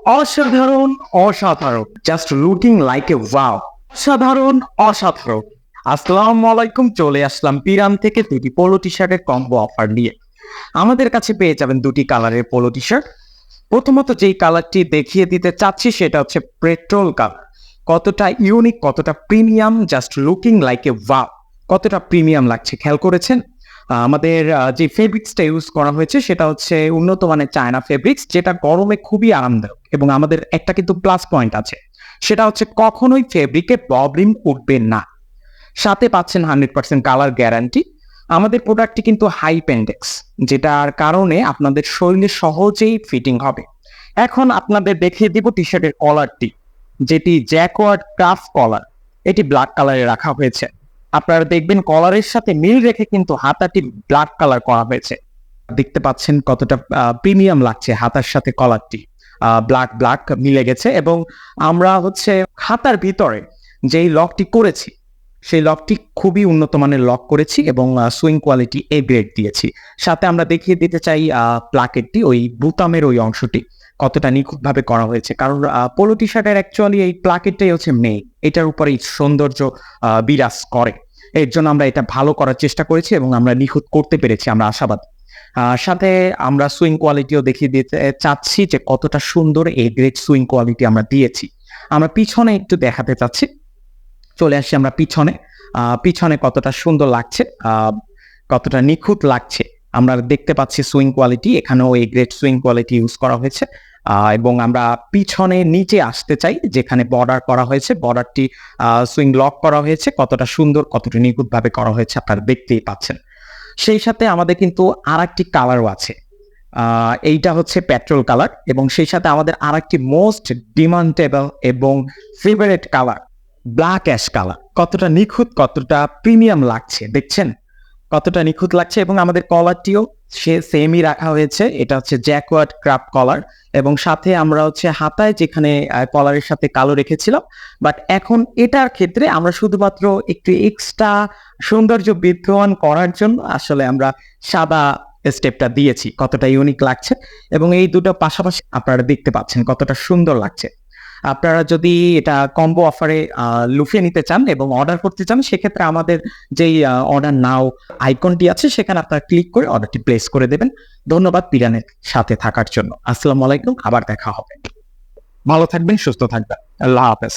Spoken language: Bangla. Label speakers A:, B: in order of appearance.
A: অসাধারণ, অসাধারণ, just looking like a wow. অসাধারণ, অসাধারণ। আসসালামু আলাইকুম, চলে আসলাম পিরান থেকে দুটি পোলো টি শার্টের কম্বো অফার নিয়ে। আমাদের কাছে পেয়ে যাবেন দুটি কালারের পোলো টি শার্ট। প্রথমত যেই কালারটি দেখিয়ে দিতে চাচ্ছি সেটা হচ্ছে পেট্রোল কালার। কতটা ইউনিক, কতটা premium, just looking like a wow. কতটা প্রিমিয়াম লাগছে খেয়াল করেছেন? আমাদের যে ফেব্রিক্সটা ইউজ করা হয়েছে সেটা হচ্ছে উন্নত মানের চায়না ফেব্রিক্স, যেটা গরমে খুবই আরামদায়ক। এবং আমাদের একটা কিন্তু প্লাস পয়েন্ট আছে, সেটা হচ্ছে কখনোই ফেব্রিকে প্রবলেম উঠবে না। সাথে পাচ্ছেন 100% কালার গ্যারান্টি। আমাদের প্রোডাক্টটি কিন্তু হাই পেন্টেক্স, যেটার কারণে আপনাদের শরীরে সহজেই ফিটিং হবে। এখন আপনাদের দেখিয়ে দিব টি শার্টের কলারটি, যেটি জ্যাকওয়ার্ড ক্রাফট কলার। এটি ব্ল্যাক কালারে রাখা হয়েছে। আপনারা দেখবেন কলারের সাথে মিল রেখে কিন্তু হাতাটি ব্ল্যাক কালার করা হয়েছে। দেখতে পাচ্ছেন কতটা প্রিমিয়াম লাগছে হাতার সাথে কলারটি। ব্ল্যাক ব্ল্যাক মিলে গেছে। এবং আমরা হচ্ছে হাতার ভিতরে যেই লকটি করেছি সেই লকটি খুবই উন্নত মানের লক করেছি এবং সুইং কোয়ালিটি এ গ্রেড দিয়েছি। সাথে আমরা দেখিয়ে দিতে চাই প্লাকেটটি, ওই বুতামের ওই অংশটি কতটা নিখুঁতভাবে করা হয়েছে। কারণ পোলো টি শার্টের অ্যাকচুয়ালি এই প্লাকেটটাই হচ্ছে মেইন, এটার উপরেই সৌন্দর্য বিরাজ করে। এর জন্য আমরা এটা ভালো করার চেষ্টা করেছি এবং আমরা নিখুঁত করতে পেরেছি, আমরা আশাবাদী। সাথে আমরা সুইং কোয়ালিটিও দেখিয়ে দিতে চাচ্ছি যে কতটা সুন্দর এ গ্রেড সুইং কোয়ালিটি আমরা দিয়েছি। আমরা পিছনে একটু দেখাতে চাচ্ছি, চলে আসছি আমরা পিছনে। পিছনে কতটা সুন্দর লাগছে, কতটা নিখুঁত লাগছে আমরা দেখতে পাচ্ছি। সুইং কোয়ালিটি এখানেও এই গ্রেট সুইং কোয়ালিটি ইউজ করা হয়েছে। এবং আমরা পিছনে নিচে আসতে চাই, যেখানে বর্ডার করা হয়েছে, বর্ডারটি সুইং লক করা হয়েছে, কতটা সুন্দর, কতটা নিখুঁতভাবে করা হয়েছে আপনারা দেখতেই পাচ্ছেন। সেই সাথে আমাদের কিন্তু আর একটি কালারও আছে, এইটা হচ্ছে পেট্রোল কালার। এবং সেই সাথে আমাদের আর একটি মোস্ট ডিমান্ডেবল এবং favourite colour black ash colour. কতটা নিখুঁত, কতটা প্রিমিয়াম লাগছে দেখছেন, কতটা নিখুঁত লাগছে। এবং আমাদের কলারটিও সে সেমই রাখা হয়েছে, এটা হচ্ছে জ্যাকওয়ার্ড ক্রাফট কলার। এবং সাথে আমরা হচ্ছে হাতায় যেখানে কলারের সাথে কালো রেখেছিলাম, বাট এখন এটার ক্ষেত্রে আমরা শুধুমাত্র একটু এক্সট্রা সৌন্দর্য বিদ্যমান করার জন্য আসলে আমরা সাদা স্টেপটা দিয়েছি। কতটা ইউনিক লাগছে এবং এই দুটো পাশাপাশি আপনারা দেখতে পাচ্ছেন কতটা সুন্দর লাগছে। আপনারা যদি এটা কম্বো অফারে লুফিয়ে নিতে চান এবং অর্ডার করতে চান, সেক্ষেত্রে আমাদের যেই অর্ডার নাও আইকনটি আছে সেখানে আপনারা ক্লিক করে অর্ডারটি প্লেস করে দেবেন। ধন্যবাদ পিরানের সাথে থাকার জন্য। আসসালামু আলাইকুম, আবার দেখা হবে। ভালো থাকবেন, সুস্থ থাকবেন। আল্লাহ হাফেজ।